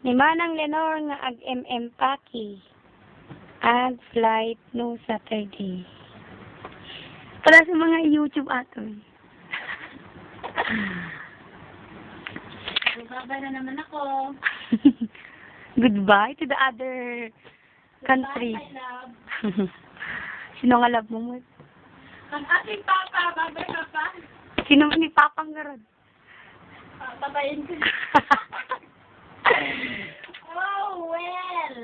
Ni Manang Lenor nga ag-MM Paki. Ag flight no Saturday. Para sa mga YouTube aton. Bye na naman ako. Goodbye to the other country. Bye, my love. Sino nga love mo mo? Ang ating papa, babay papa. Sino man ni Papang Garod? Papabayin ko. Oh, well.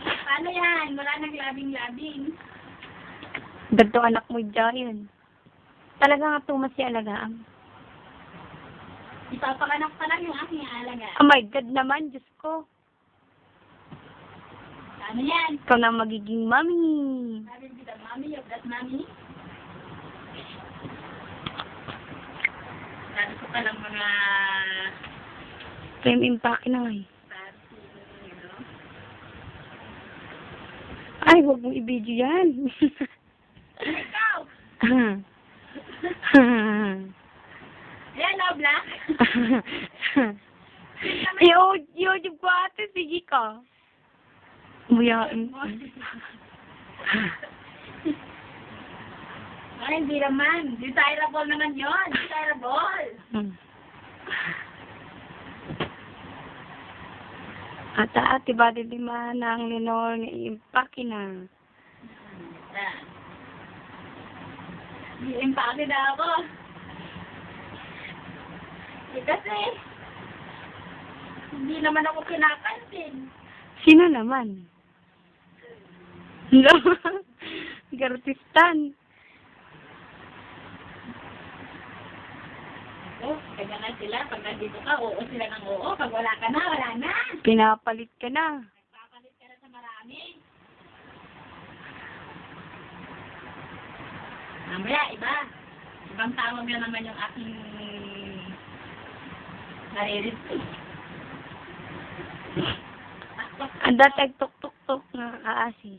Paano yan? Wala nang labing-labing. Dagto anak mo dyan. Talaga nga tumas si alagaan. Ipapakanak pa lang yung aking alaga. Oh my God naman, Diyos ko. Ano yan? Ikaw na magiging mommy. Sabi kita, mommy, of that mommy. Sabi ko pa lang mga Frame impact na nga eh. party, ano. Ay, huwag mong i-video yan. Ikaw! Ayan, no, Black. YouTube ko ate, sige ka. Umuyain. Ay, hindi naman. Desirable naman yun. Desirable. Ate, ba di lima na ang Lenor nga i-impake na. Impake na ako. Kasi, hindi naman ako kinakansin. Sino naman? Gartistan. Oh, kaya nga sila. Pag nandito ka, oo sila ng oo. Pag wala ka na, wala na. Pinapalit ka na. Nagpapalit ka na sa marami. Mamaya, iba. Ibang tawag na naman yung aking naririt. Ang datag tuk-tuk-tuk nga kaasi.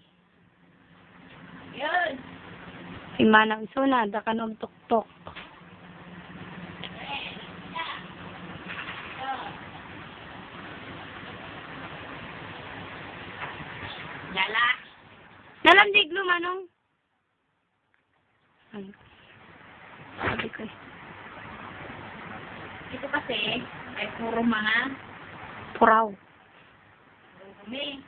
Yun. Si Manang Isuna, da ka nung tuk-tuk. Yala. Nalandig lumanong. Ano? Sabi ko eh. Ito kasi, ay puro mga Puraw. dumi.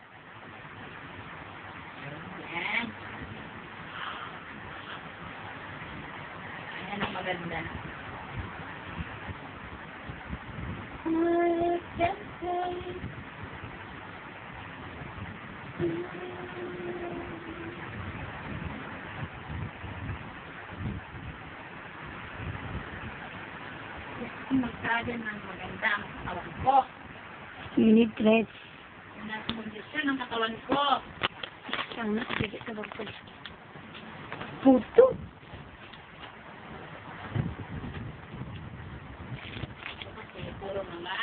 Yan. Ayan ang maganda. Magkagan ng magandang katawan ko. Minute rest. Nasa kondisyon ng katawan ko. Siyang nakabili sa bagpag. Puto. Kasi puro mga